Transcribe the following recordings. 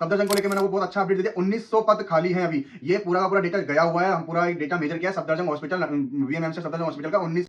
सफदरजंग को लेकर मैंने आपको बहुत अच्छा अपडेट दे दिया। 1900 पद खाली हैं अभी। ये पूरा का पूरा डेटा गया हुआ है, हम पूरा एक डेटा मेजर किया है Safdarjung hospital VMMC Safdarjung hospital का 19।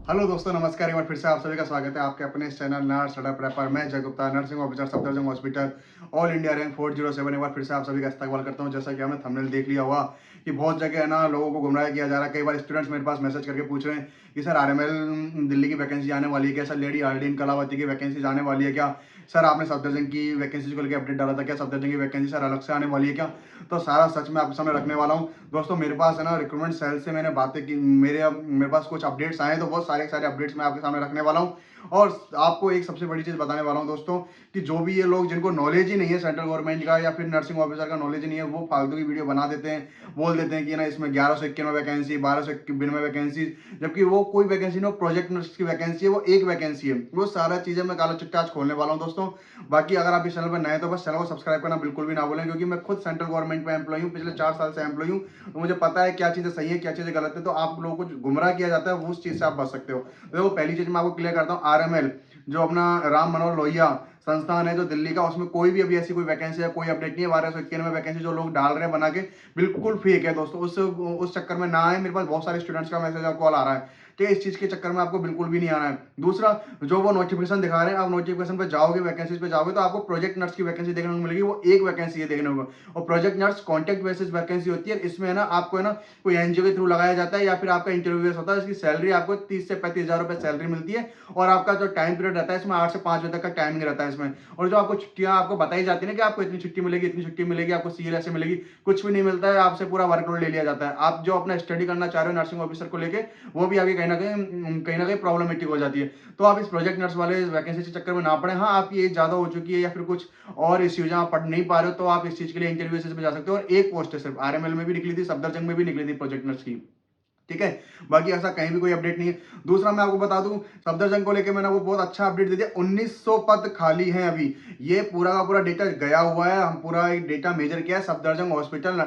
हेलो दोस्तों, नमस्कार। एक बार फिर से आप सभी का स्वागत है आपके अपने इस चैनल नर्स स्टडी प्रेपर में। जय Gupta, nursing officer Safdarjung hospital, all India rank 407। एक बार फिर से आप सभी का इस्तेमाल करता हूं। जैसा कि हमने थंबनेल देख लिया हुआ कि बहुत जगह है ना, लोगों को गुमराह किया जा रहा है। कई बार स्टूडेंट्स मेरे पास मैसेज करके पूछ रहे हैं कि सर आरएमएल दिल्ली की वैकेंसी आने वाली है क्या, सर लेडी आर्डिन कलावती की वैकेंसी आने वाली है क्या, सर आपने सफदरजंग की वैकेंसी को लेकर अपडेट डाला था क्या, सफदरजंग की वैकेंसी सर अलग से आने वाली है क्या। तो सारा सच मैं आपके सामने रखने वाला हूं। दोस्तों मेरे पास है ना रिक्रूटमेंट सेल से मैंने बातें की, मेरे पास कुछ अपडेट्स आए, तो बहुत सारे अपडेट्स मैं आपके सामने रखने वाला हूं। और आपको एक सबसे बड़ी चीज बताने वाला हूं दोस्तों, कि जो भी ये लोग जिनको नॉलेज ही नहीं है सेंट्रल गवर्नमेंट का या फिर नर्सिंग ऑफिसर का नॉलेज नहीं है, वो फालतू की वीडियो बना देते हैं, बोल देते हैं कि ना इसमें 1191 वैकेंसी, 1291 वैकेंसी, जबकि वो कोई वैकेंसी नहीं, प्रोजेक्ट नर्स की वैकेंसी है, वो एक वैकेंसी है। वो सारा चीजें मैं काला चिट्ठा आज खोलने वाला हूं दोस्तों। बाकी अगर आप इस चैनल पर नए तो बस चैनल को सब्सक्राइब करना बिल्कुल भी ना भूलें, क्योंकि मैं खुद सेंट्रल गवर्नमेंट में एम्प्लॉय हूँ, पिछले 4 साल से एम्प्लॉय हूँ। तो मुझे पता है क्या चीजें सही है क्या चीजें गलत है। तो आप लोगों को गुमराह किया जाता है, वो उस चीज से आप बच सकते हो। तो देखो, पहली चीज मैं आपको क्लियर करता हूँ, आरएमएल जो अपना राम मनोहर लोहिया संस्थान है जो दिल्ली का, उसमें कोई भी अभी ऐसी कोई वैकेंसी है, कोई अपडेट नहीं है। 1291 वैकेंसी जो लोग डाल रहे हैं बना के, बिल्कुल फेक है दोस्तों। उस चक्कर में ना आए। मेरे पास बहुत सारे स्टूडेंट्स का मैसेज और कॉल आ रहा है कि इस चीज के चक्कर में आपको बिल्कुल भी नहीं आना है। दूसरा, जो वो नोटिफिकेशन दिखा रहे हैं, आप नोटिफिकेशन पे जाओगे, वैकेंसीज पे जाओगे, तो आपको प्रोजेक्ट नर्स की वैकेंसी देखने को मिलेगी। वो एक वैकेंसी है देखने को। और project nurse contract basis vacancy होती है। इसमें है ना आपको है ना कोई एनजीओ के थ्रू लगाया जाता है या फिर आपका इंटरव्यू होता है। इसकी सैलरी आपको 30 से 35 हजार रुपए सैलरी मिलती है। और आपका जो टाइम पीरियड रहता है इसमें 8 से 5 बजे तक का टाइमिंग रहता है इसमें। और जो आपको छुट्टियां आपको बताई जाती है ना कि आपको इतनी छुट्टी मिलेगी, इतनी छुट्टी मिलेगी, आपको सीएल ऐसे मिलेगी, कुछ भी नहीं मिलता है। आपसे पूरा वर्कलोड ले लिया जाता है। आप जो अपना स्टडी करना चाह रहे हो नर्सिंग ऑफिसर को लेके, वो भी आगे कहीं ना कहीं प्रॉब्लमेटिक हो जाती है। तो आप इस प्रोजेक्ट नर्स वाले वैकेंसी के चक्कर में ना पड़े। हाँ, आपकी एज ज्यादा हो चुकी है या फिर कुछ और इश्यूज आप पढ़ नहीं पा रहे हो, तो आप इस चीज के लिए इंटरव्यू बेसिस पे जा सकते हो। और एक पोस्ट है सिर्फ, आरएमएल में भी निकली थी, सफदरजंग में भी निकली थी प्रोजेक्ट नर्स की। ठीक है, बाकी ऐसा कहीं भी कोई अपडेट नहीं है। दूसरा मैं आपको बता दूं, सफदरजंग को लेकर मैंने आपको बहुत अच्छा अपडेट दे दिया। 1900 पद खाली हैं अभी। ये पूरा का पूरा डेटा गया हुआ है, हम पूरा एक डेटा मेजर किया है Safdarjung hospital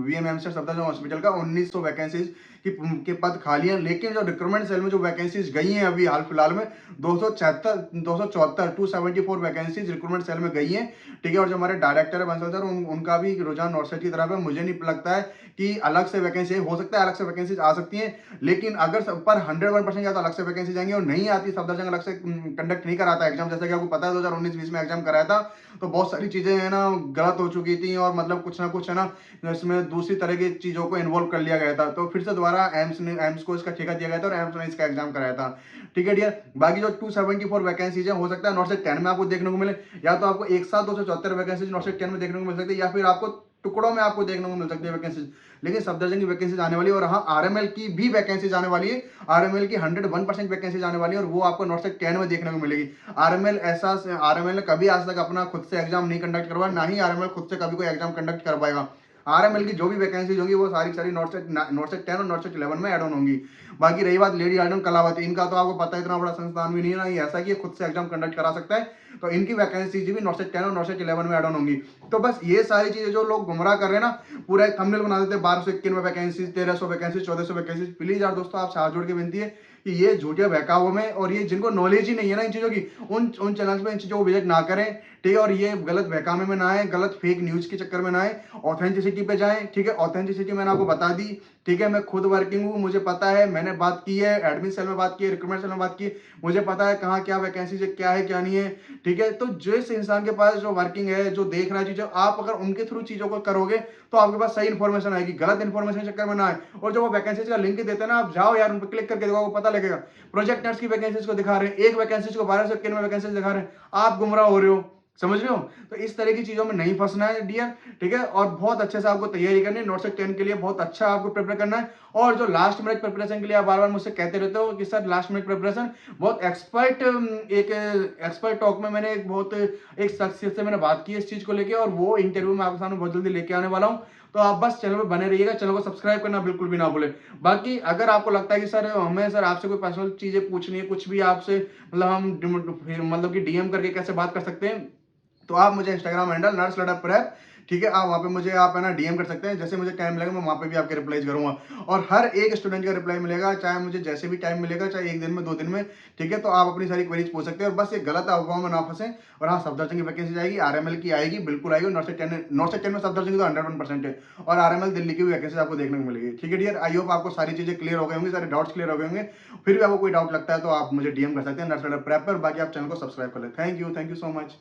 VMMC Safdarjung hospital का। 1900 वैकेंसीज के पद खाली हैं। लेकिन जो रिक्रूटमेंट सेल में जो वैकेंसीज गई हैं अभी हाल फिलहाल में, 274 वैकेंसीज रिक्रूटमेंट सेल में गई हैं। ठीक है, और जो हमारे डायरेक्टर है बंसल सर, उनका भी रुझान नॉर्थ की तरफ है। मुझे नहीं लगता है कि अलग से वैकेंसी हो सकता है, अलग से वैकेंसीज आ सकती हैं। लेकिन अगर सब पर 101% या तो अलग से वैकेंसी जाएंगे, और नहीं आती, सफदरजंग अलग से कंडक्ट नहीं कराता एग्जाम। जैसा कि आपको पता है 2019-20 में एग्जाम कराया था, तो बहुत सारी चीजें है ना गलत हो चुकी थी, और मतलब कुछ ना कुछ है ना इसमें दूसरी तरह की चीजों को इन्वॉल्व कर लिया गया था। तो फिर से दोबारा एम्स को इसका ठेका दिया गया था और एम्स ने इसका एग्जाम कराया था। ठीक है डियर, बाकी जो 274 वैकेंसीज है, हो सकता है नॉट से 10 में आपको देखने को मिले, या तो आपको एक साथ 274 वैकेंसीज नॉट से 10 में देखने को मिल सकती है, या फिर आपको टुकड़ों में आपको देखने को मिल सकती है वैकेंसीज। लेकिन सफदरजंग की वैकेंसीज आने वाली है, और हाँ आरएमएल की भी वैकेंसीज आने वाली है। आरएमएल की 101% वैकेंसीज आने वाली है, और वो आपको नॉट से 10 में देखने को मिलेगी। आरएमएल ने कभी आज तक अपना खुद से एग्जाम नहीं कंडक्ट करवाया, ना ही आरएमएल खुद से कभी कोई एग्जाम कंडक्ट करवाएगा। आरएमएल की जो भी वैकेंसीज होंगी वो सारी नॉट से 10 और नॉट से 11 में एड ऑन होंगी। बाकी रही बात लेडी आर्डन कलावती, इनका तो आपको पता है इतना बड़ा संस्थान भी नहीं है ना, ये ऐसा कि खुद से एग्जाम कंडक्ट करा सकता है। तो इनकी वैकेंसीज भी नॉट से 10 और नॉट से 11 में एड ऑन होंगी। तो बस ये सारी चीजें जो लोग गुमराह कर रहे हैं ना, पूरा एक थंबनेल बना देते हैं 1291 वैकेंसीज, 1300 वैकेंसीज, 1400 वैकेंसीज। प्लीज यार दोस्तों, आपसे हाथ जोड़ के विनती है कि ये झूठे बहकावों में, और ये जिनको नॉलेज ही नहीं है ना इन चीजों की, उन चैनल्स पे इन चीजों को विजिट ना करें। ठीक है, और ये गलत बहकावे में ना आए, गलत फेक न्यूज के चक्कर में ना आए, ऑथेंटिसिटी पे जाएं। ठीक है, ऑथेंटिसिटी मैंने आपको बता दी। ठीक है, मैं खुद वर्किंग हूँ, मुझे पता है, मैंने बात की है, एडमिन सेल में बात की है, रिक्रूटमेंट सेल में बात की, मुझे पता है कहाँ क्या वैकेंसी है, क्या है क्या नहीं है। ठीक है, तो जिस इंसान के पास जो वर्किंग है, जो देख रहा है चीजें, आप अगर उनके थ्रू चीजों को करोगे तो आपके पास सही इन्फॉर्मेशन आएगी, गलत इन्फॉर्मेशन के चक्कर में ना आए। और जो वो वैकेंसीज का लिंक देते हैं ना, आप जाओ यार उन पर क्लिक करके देखो, आपको पता लगेगा। प्रोजेक्ट नर्स की वैकेंसीज को दिखा रहे हैं, एक वैकेंसीज को 1291 वैकेंसीज दिखा रहे हैं, आप गुमराह हो रहे हो। समझ रहे हो? तो इस तरह की चीजों में नहीं फंसना है डियर। ठीक है, और बहुत अच्छे से आपको तैयारी करनी है। नॉट से 10 के लिए बहुत अच्छा आपको प्रिपेयर करना है। और जो लास्ट मिनट प्रिपरेशन के लिए आप बार बार मुझसे कहते रहते हो कि सर लास्ट मिनट प्रिपरेशन, बहुत एक एक्सपर्ट टॉक में मैंने एक शख्सियत से मैंने बात की इस चीज को लेकर, और वो इंटरव्यू में आपके सामने बहुत जल्दी लेके आने वाला हूं। तो आप बस चैनल पे बने रहिएगा, चैनल को सब्सक्राइब करना बिल्कुल भी ना भूले। बाकी अगर आपको लगता है कि सर हमें सर आपसे कोई पर्सनल चीजें पूछनी है, कुछ भी आपसे मतलब हम मतलब कि डीएम करके कैसे बात कर सकते हैं, तो आप मुझे इंस्टाग्राम हैंडल नर्स लड़ा प्रेप ठीक है, आप वहाँ पे मुझे आप है ना डीएम कर सकते हैं, जैसे मुझे टाइम लगेगा मैं वहाँ पे भी आपके रिप्लाई करूँगा और हर एक स्टूडेंट का रिप्लाई मिलेगा, चाहे मुझे जैसे भी टाइम मिलेगा, चाहे 1 दिन में, 2 दिन में, ठीक है? तो आप अपनी सारी क्वेरीज़ पूछ सकते हैं और बस ये गलत अफ़वाहों में ना फँसें और हाँ, सफदरजंग की वैकेंसी जाएगी, आरएमएल की आएगी, बिल्कुल आएगी और नॉर्थ से 10 में सफदरजंग तो 101% है और आरएमएल दिल्ली की भी वैकेंसी आपको देखने को मिलेगी। ठीक है डियर, आई होप आपको सारी चीज़ें क्लियर हो गई होंगी, सारे डाउट्स क्लियर हो गए होंगे। फिर भी आपको कोई डाउट लगता है तो आप मुझे डीएम कर सकते हैं नर्सरी प्रेप पर, बाकी आप चैनल को सब्सक्राइब कर लें। Thank you so much.